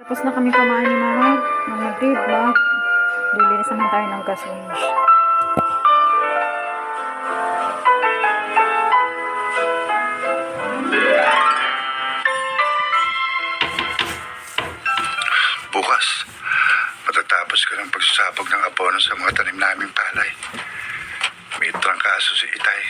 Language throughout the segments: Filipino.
Tapos na kami kumain ni Mama ng mag-vlog. Lilinis naman tayo ng gas range. Bukas, matatapos ko ng pagsasabog ng abono sa mga tanim naming palay. May trangkaso si Itay.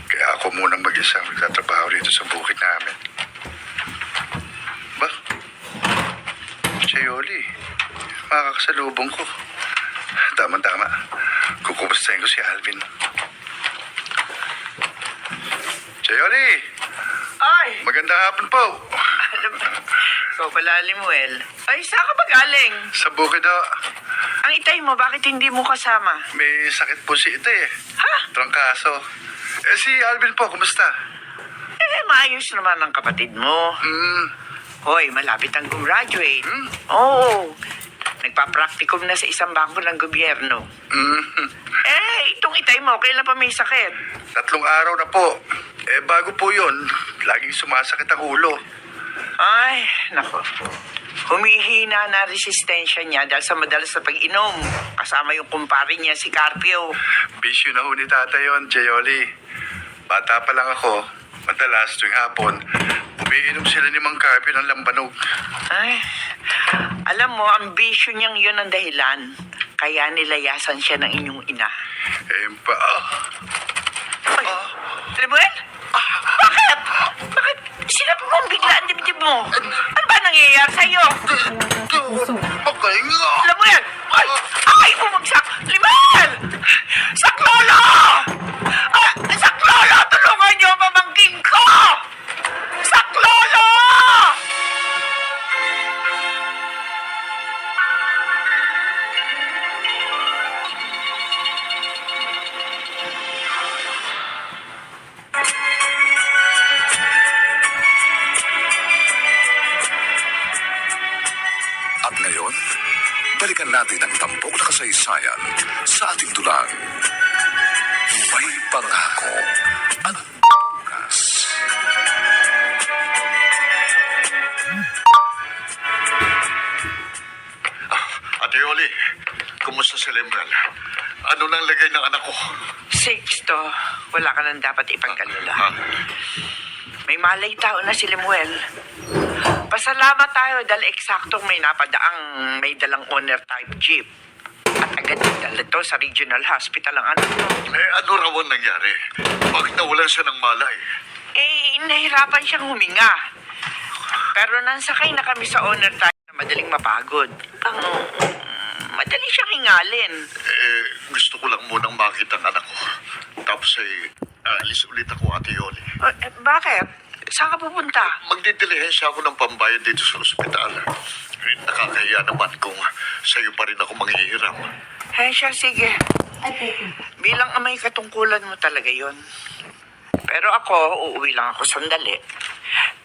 Kaya ako munang mag-isa magtatrabaho dito sa bukid namin. Ba? Chayoli, makakasalubong ko. Tama-tama. Kukumustahin ko si Alvin. Chayoli! Ay! Magandang hapon po. Ikaw pala, Limuel. Ay, saan ka ba galing? Sa bukid ho. Ang itay mo, bakit hindi mo kasama? May sakit po si Itay eh. Ha? Trangkaso. Si Alvin po, kumusta? Maayos naman ang kapatid mo. Hoy, malapit ang gumraduate. Oo. Nagpa-practicum na sa isang bangko ng gobyerno. Itong itay mo, kailan pa may sakit? 3 araw na po. Bago po yun, laging sumasakit ang ulo. Ay, nako. Humihina na resistensya niya dahil sa madalas na pag-inom. Kasama yung kumpare niya, si Carpio. Bisyo na ho ni tata yun, Jayoli. Bata pa lang ako, madalas tuwing hapon, umiinom sila ni Mang Carpio ng lambanog. Ay, alam mo, ang bisyo niyang yun ang dahilan. Kaya nilayasan siya ng inyong ina. Ay, Limuel? Bakit? Bakit? Sinabi mo ang bigla ang dibdib mo. Ano ba nangyayari sa'yo? Makahinga! Limuel! Ay, bumagsak! Limuel! Saklolo! Saklolo! Tulungan niyo ang pamangking ko! Saklolo! At ngayon, balikan natin ang tampok na kasaysayan sa ating dulang. May pangako at bukas. Ate Yoli, kumusta si Lemral? Ano nang lagay ng anak ko? Sixto, wala ka nang dapat ipagkalala. May malay tao na si Lemuel. Pasalamat tayo dahil eksaktong may napadaang may dalang owner type jeep. At agad dinala to sa regional hospital ang anak mo. Ano raw ang nangyari? Bakit nawalan siya ng malay? Nahirapan siyang huminga. Pero nansakay na kami sa owner type na madaling mapagod. Madali siyang hingalin. Gusto ko lang munang makita ang anak ko. Tapos alis ulit ako, Ate Yoli. Bakit? Saan ka pupunta? Magdidilihensya ako ng pambayad dito sa ospital. Nakakahiya naman kung sa'yo pa rin ako manghihiram. Siya, sige. Bilang amay katungkulan mo talaga yon. Pero ako, uuwi lang ako sandali.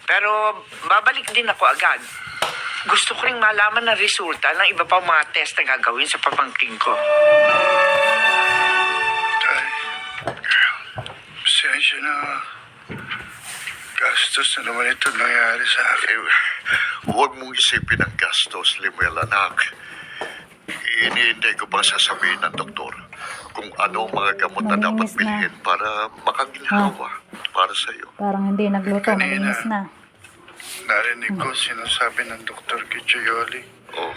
Pero babalik din ako agad. Gusto ko ring malaman ang resulta ng iba pang mga test na gagawin sa pamangking ko. Tay, pasensya na. Gastos na naman ito nangyari sa akin. Huwag mong isipin ang gastos, Limuel, anak. Iniintay ko pa sasabihin ng doktor kung ano ang mga gamot na dapat Malinis na. bilhin para makaginhawa para sa'yo. Parang hindi nagluto, Kanina. malinis na. Narinig ko sinasabi ng Dr. Kichayoli. Oh,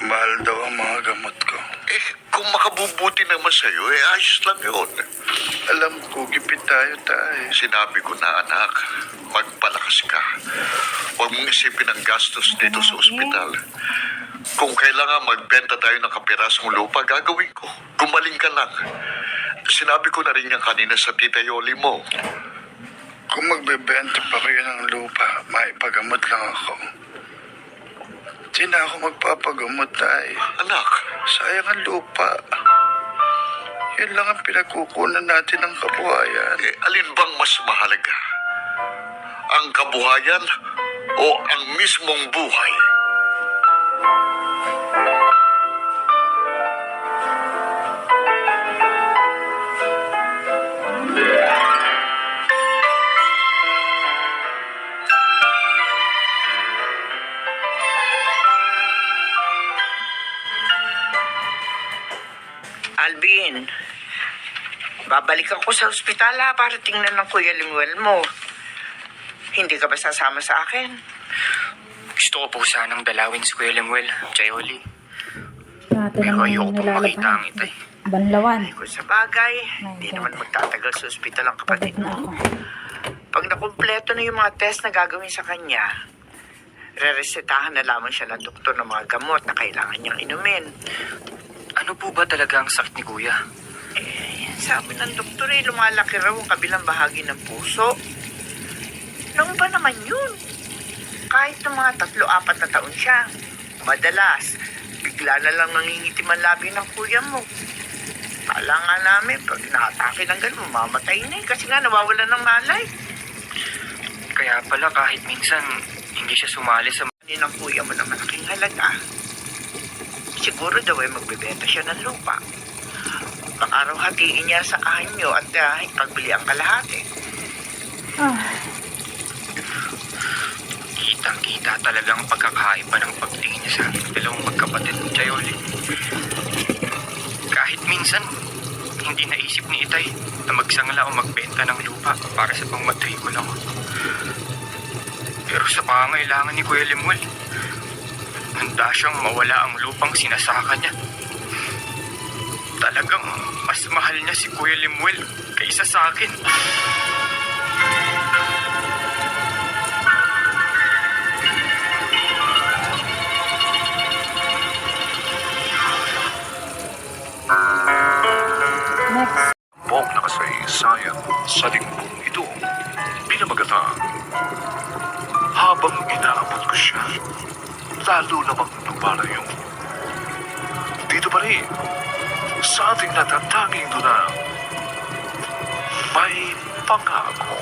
Mahal daw ang mga gamot ko. kung makabubuti naman sa'yo, ayos lang yun. Alam ko, gipit tayo. Sinabi ko na, anak, magpalakas ka. Huwag mong isipin ang gastos dito sa ospital. Kung kailangan magbenta tayo ng kapirasong lupa, gagawin ko. Gumaling ka lang. Sinabi ko na rin yan kanina sa tita Yoli mo. Kung magbebenta pa kayo ng lupa, maipagamot lang ako. Di na ako magpapagamot, tay. Anak, Sayang ang lupa. Yun lang ang pinagkukunan natin ng kabuhayan. alin bang mas mahalaga? Ang kabuhayan o ang mismong buhay? sabihin, babalik ako sa ospital para tingnan ng Kuya Limuel mo. Hindi ka ba sasama sa akin? Gusto ko po sanang dalawin si Kuya Lemuel, Chayoli. Natin Pero ang ayoko pong makita ang itay. Banlawan. Kung sa bagay, My hindi God. naman magtatagal sa ospital ang kapatid Pagod na mo. ako. Pag nakumpleto na yung mga test na gagawin sa kanya, re-resetahan na lamang siya ng doktor ng mga gamot na kailangan niyang inumin. Ano po ba talaga ang sakit ni Kuya? Sabi ng doktor lumalaki raw ang kabilang bahagi ng puso. Nang ba naman yun? Kahit ng mga 3-4 na taon siya, madalas, bigla na lang nangingitim ang labi ng kuya mo. Kala nga namin, pag nakatake ng gano'n, mamamatay na kasi nga nawawalan ng malay. Kaya pala kahit minsan hindi siya sumali sa... Hindi ng kuya mo na malaking halaga. Siguro daw magbebenta siya ng lupa. Baka raw hatiin niya sa kanyo at ipagbili ang kalahati. Kitang-kita talagang pagkakaiba ng pagtingin niya sa aming dalawang magkapatid ng Chayoli. Kahit minsan, hindi naisip ni Itay na magsangla o magbenta ng lupa para sa pangmatrikula ko. Pero sa pangangailangan ni Kuya Lemuel, handa siyang mawala ang lupang sinasaka niya. Talagang mas mahal niya si Kuya Lemuel kaysa sa akin. Next. Pong nakasaysayan sa limbong ito. Pinamagatang, habang inaabot ko siya, lalo namang lumalayo. Dito pa rin, sa ating natatanging dunang, may pangako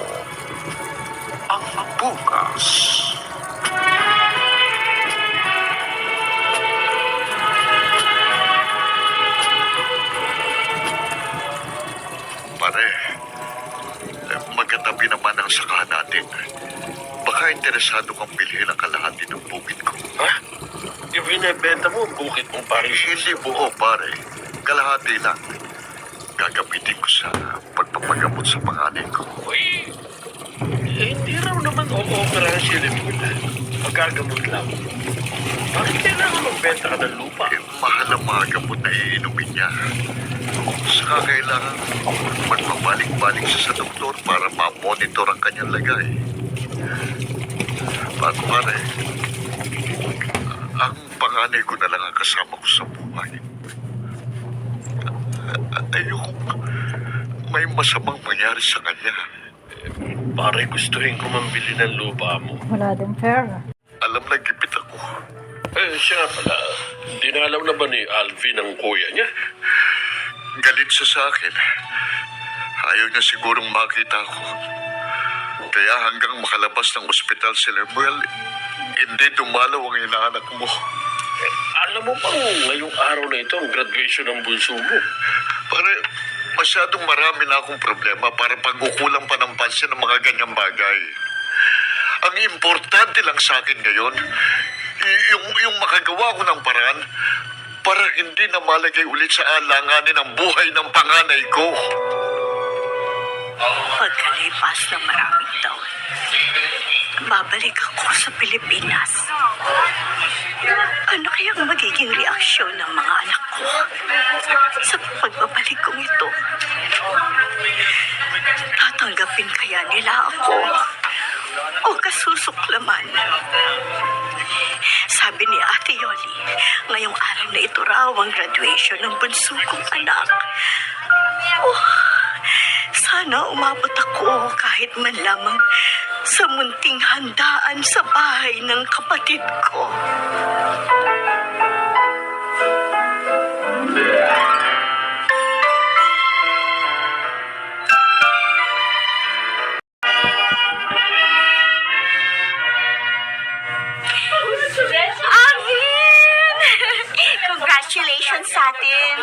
ang bukas. Pare, magkatabi naman ang sakahan natin. Baka interesado kang bilhin ang kalahati ng bukid ko. Ha? Yung binibenta mo, bukit mong Paris. Hindi buo, pare. Kalahati lang. Gagamitin ko sa pagpapagamot sa panganay ko. Uy, hindi raw naman o-opera si Lemuel. Magagamot lang. Bakit kailangan magbenta ka ng lupa? Mahal ang mga gamot na iinumin niya. Saka kailangan magpabalik-balik siya sa doktor para ma-monitor ang kanyang lagay. At pare, ang panganay ko na lang ang kasama ko sa buhay. Ayoko may masamang mangyari sa kanya. Pare, gustuhin ko mambili ng lupa mo. Wala din pera. Alam na gipit ako. Siya nga pala, dinalaw na ba ni Alvin ang kuya niya? Galit siya sa akin. Ayaw niya sigurong makita ko. Kaya hanggang makalabas ng ospital si Lemuel, hindi dumalaw ang inaanak mo. Alam mo bang ngayong araw na ito ang graduation ng bunso mo? Pare, masyadong marami na akong problema para pagkukulang pa ng pansin ng mga ganyang bagay. Ang importante lang sa akin ngayon, yung makagawa ko ng paraan para hindi na malagay ulit sa alanganin ang buhay ng panganay ko. Pagkalipas ng maraming taon, babalik ako sa Pilipinas. Ano kayang magiging reaksyon ng mga anak ko sa pagbabalik kong ito? Tatanggapin kaya nila ako o kasusuklaman? Sabi ni Ate Yoli, ngayong araw na ito raw ang graduation ng bunso kong anak. Sana umabot ako kahit man lamang sa munting handaan sa bahay ng kapatid ko. Alvin! Congratulations sa atin.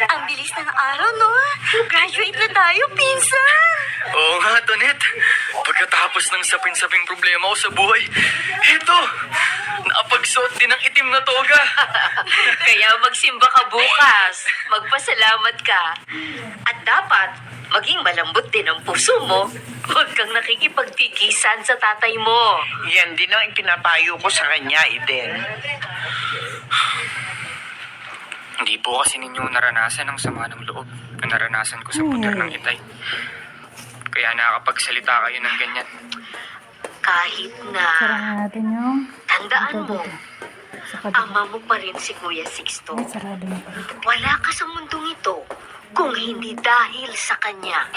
Ang bilis ng araw, no? Graduate na tayo, pinsan. Oo nga, Tonet. Pagkatapos ng sapin-saping problema ko sa buhay, eto, magsuot din ng itim na toga. Kaya magsimba ka bukas. Magpasalamat ka. At dapat, maging malambot din ang puso mo. Huwag kang nakikipagtikisan sa tatay mo. Yan din ang ipinapayo ko sa kanya, Eden. Hindi po kasi ninyo naranasan ang sama ng loob na naranasan ko sa puder ng itay. Kaya nakakapagsalita kayo ng ganyan. Kahit na Sarang natin yung... tandaan mo, Sa kabila. ama mo pa rin si Kuya Sixto. Ay, sarado na pala. Wala ka sa mundong ito kung hindi dahil sa kanya.